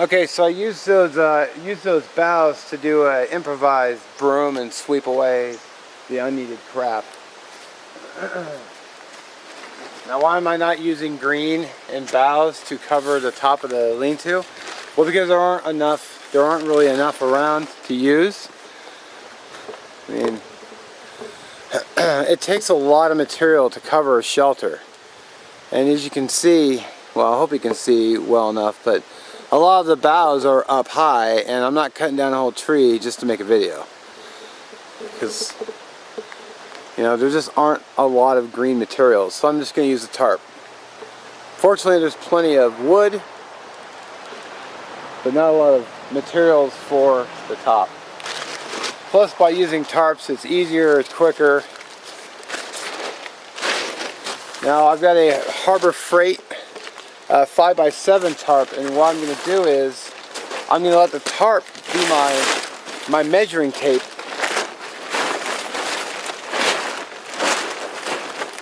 Okay, so I use those boughs to do an improvised broom and sweep away the unneeded crap. Now, why am I not using green and boughs to cover the top of the lean-to? Well, because there aren't really enough around to use. I mean, it takes a lot of material to cover a shelter. And as you can see, well, I hope you can see well enough, but a lot of the boughs are up high, and I'm not cutting down a whole tree just to make a video. Because, you know, there just aren't a lot of green materials, so I'm just going to use a tarp. Fortunately, there's plenty of wood, but not a lot of materials for the top. Plus, by using tarps, it's easier, it's quicker. Now, I've got a Harbor Freight 5x7 tarp, and what I'm going to do is I'm going to let the tarp be my measuring tape.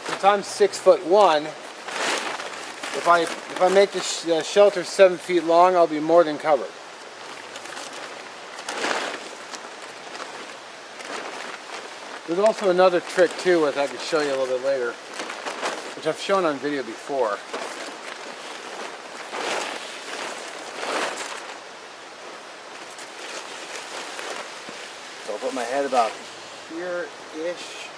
Since I'm 6'1", if I make the shelter 7 feet long, I'll be more than covered. There's also another trick too, which I can show you a little bit later, which I've shown on video before. So I'll put my head about here-ish.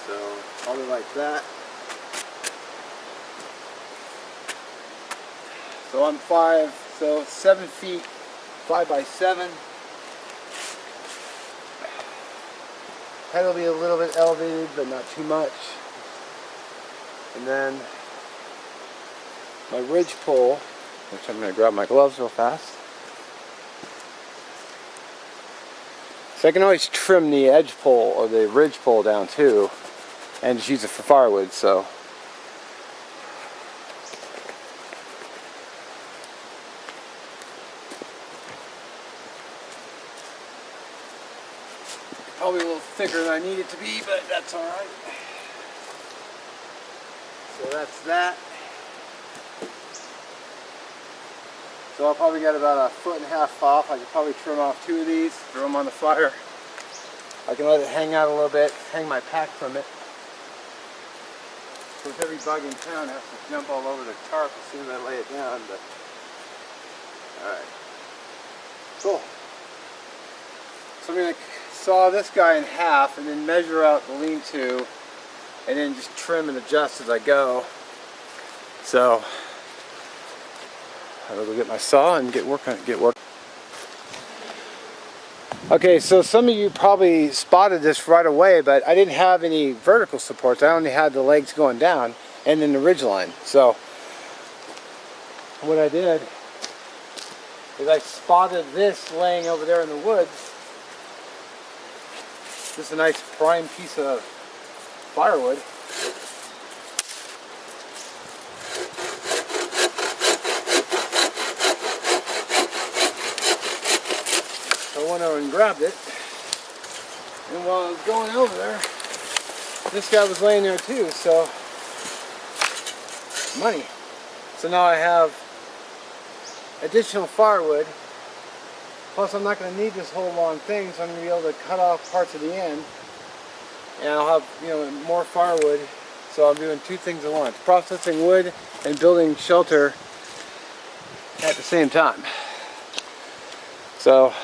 So probably like that. So I'm 7 feet, 5x7. Head will be a little bit elevated, but not too much. And then my ridge pole, which I'm going to grab my gloves real fast. So I can always trim the edge pole or the ridge pole down too, and just use it for firewood. So probably a little thicker than I need it to be, but that's alright. So that's that. So I'll probably get about 1.5 feet off. I could probably trim off 2 of these, throw them on the fire. I can let it hang out a little bit, hang my pack from it. So if every bug in town has to jump all over the tarp as soon as I lay it down, but alright. Cool. So I'm going to saw this guy in half and then measure out the lean-to and then just trim and adjust as I go. So I'll go get my saw and get work. Okay, so some of you probably spotted this right away, but I didn't have any vertical supports. I only had the legs going down and then the ridge line. So what I did is I spotted this laying over there in the woods. Just a nice prime piece of firewood. So I went over and grabbed it. And while I was going over there, this guy was laying there too, so money. So now I have additional firewood. Plus, I'm not going to need this whole long thing, so I'm going to be able to cut off parts of the end, and I'll have, you know, more firewood. So I'm doing 2 things at once: processing wood and building shelter at the same time. So,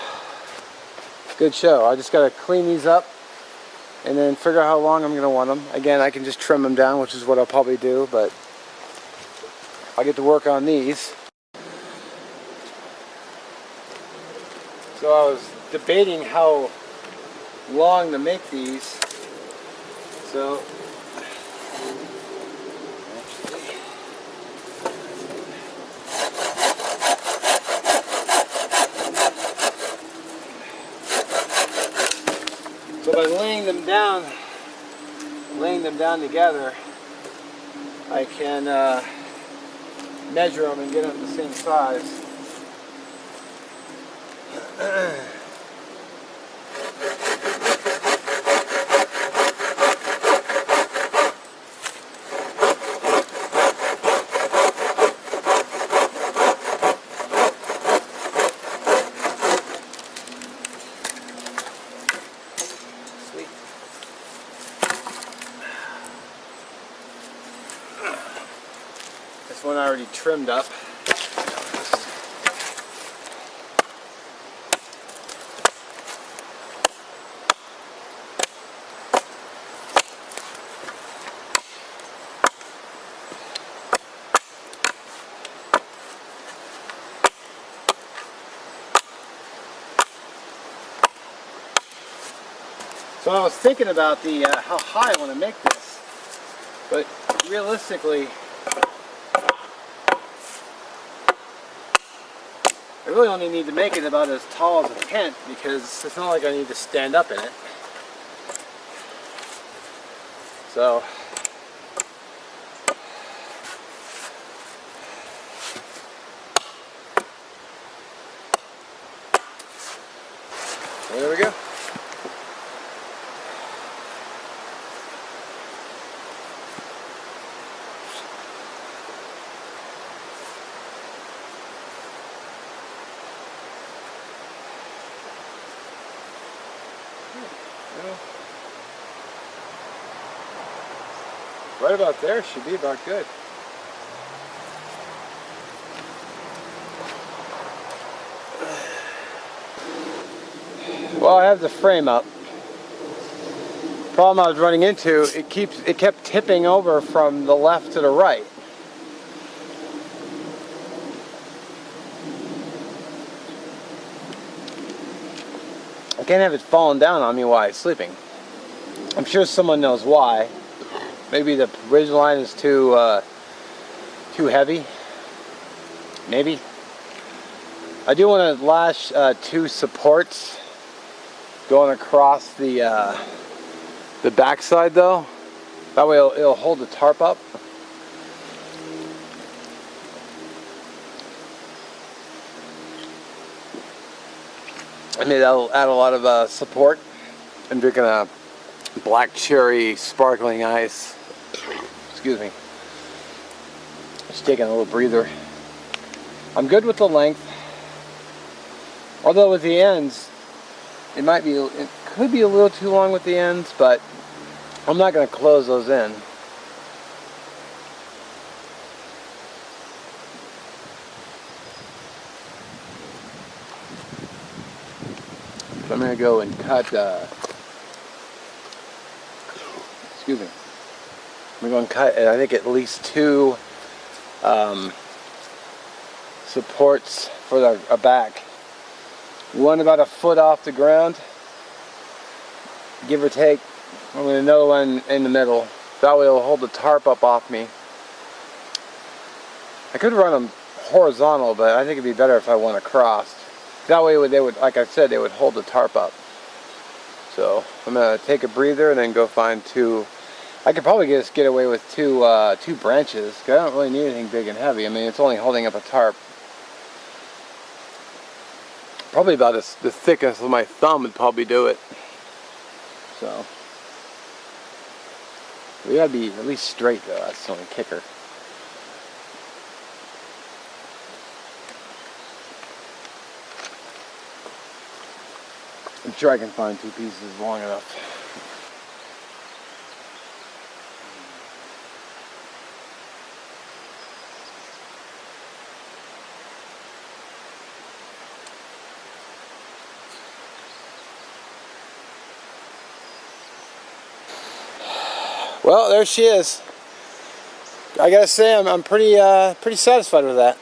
good show. I just got to clean these up and then figure out how long I'm going to want them. Again, I can just trim them down, which is what I'll probably do, but I'll get to work on these. So I was debating how long to make these. So by laying them down together, I can measure them and get them the same size. trimmed up. So I was thinking about the how high I want to make this, but realistically, I really only need to make it about as tall as a tent because it's not like I need to stand up in it. So there we go. Right about there should be about good. Well, I have the frame up. Problem I was running into, it kept tipping over from the left to the right. I can't have it falling down on me while I'm sleeping. I'm sure someone knows why. Maybe the ridge line is too heavy. Maybe. I do want to lash 2 supports going across the backside though. That way it'll hold the tarp up. I mean, that'll add a lot of support. I'm drinking a black cherry sparkling ice. Excuse me. Just taking a little breather. I'm good with the length. Although with the ends, it could be a little too long with the ends, but I'm not going to close those in. So I'm going to go and cut, excuse me. I'm going to cut, I think, at least 2 supports for a back. One about a foot off the ground, give or take. I'm going to another one in the middle. That way it'll hold the tarp up off me. I could run them horizontal, but I think it'd be better if I went across. That way they would, like I said, they would hold the tarp up. So I'm going to take a breather and then go find 2. I could probably just get away with 2 branches, because I don't really need anything big and heavy. I mean, it's only holding up a tarp. Probably about the thickness of my thumb would probably do it. So we gotta be at least straight though. That's the only kicker. I'm sure I can find 2 pieces long enough. Well, there she is. I gotta say, I'm pretty satisfied with that.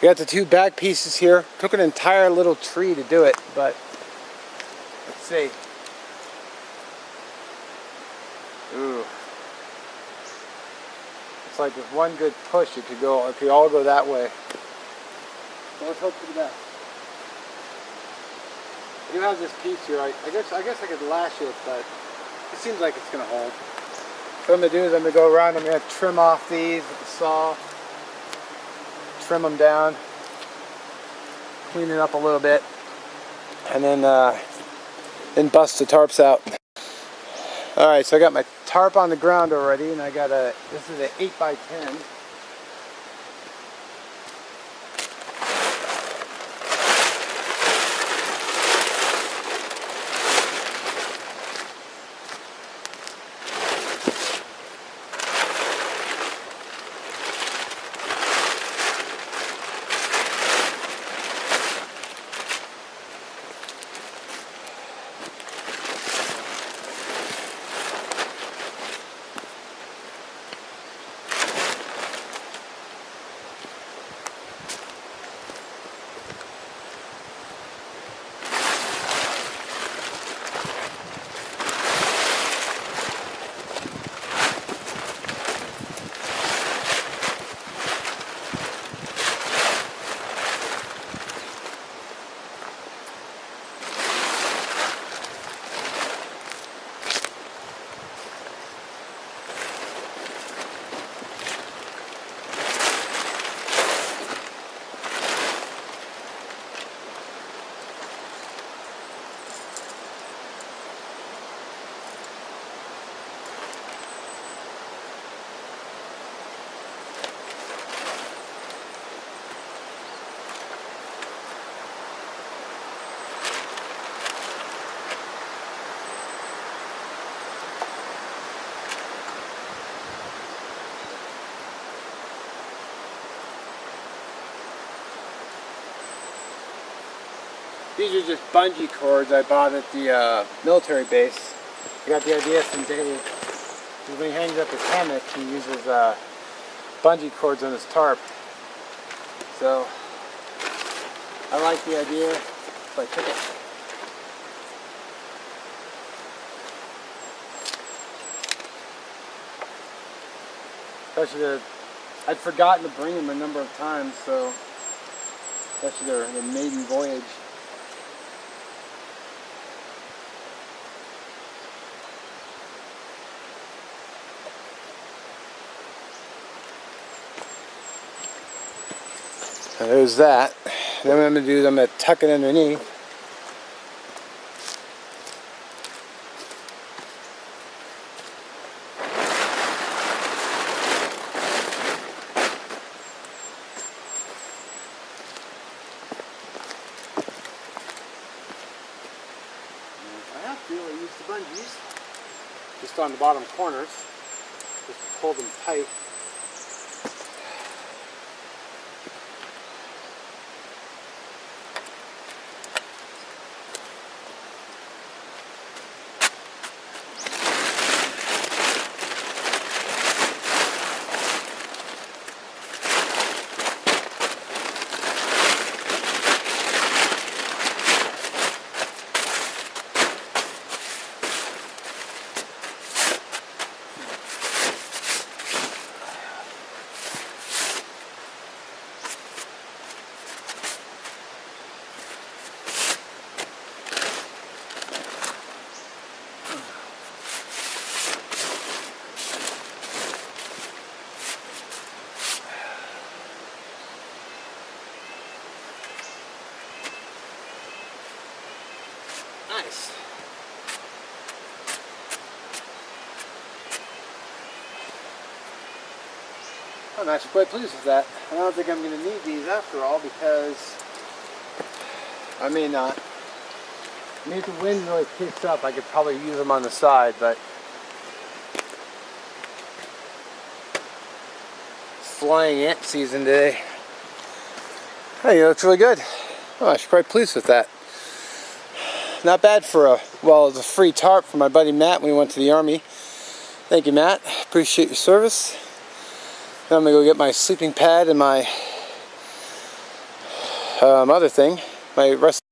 We got the 2 back pieces here. Took an entire little tree to do it, but let's see. Ooh, it's like with one good push, it could all go that way. So let's hope for the best. I do have this piece here. I guess I could lash it, but it seems like it's gonna hold. What I'm going to do is I'm going to go around, I'm going to trim off these with the saw, trim them down, clean it up a little bit, and then bust the tarps out. Alright, so I got my tarp on the ground already, and I got this is an 8x10. These are just bungee cords I bought at the military base. I got the idea from Dave. When he hangs up his hammock, he uses bungee cords on his tarp. So I like the idea, so I took it. Especially I'd forgotten to bring them a number of times, so especially their maiden voyage. So there's that. Then what I'm going to do is I'm going to tuck it underneath. I have to use the bungees just on the bottom corners, just to pull them tight. Nice. I'm actually quite pleased with that. I don't think I'm going to need these after all because I may not. Maybe if the wind really kicks up, I could probably use them on the side, but it's flying ant season today. Hey, it looks really good. Oh, I'm actually quite pleased with that. Not bad for it's a free tarp from my buddy Matt when we went to the Army. Thank you, Matt. Appreciate your service. Now I'm going to go get my sleeping pad and my other thing, my rest.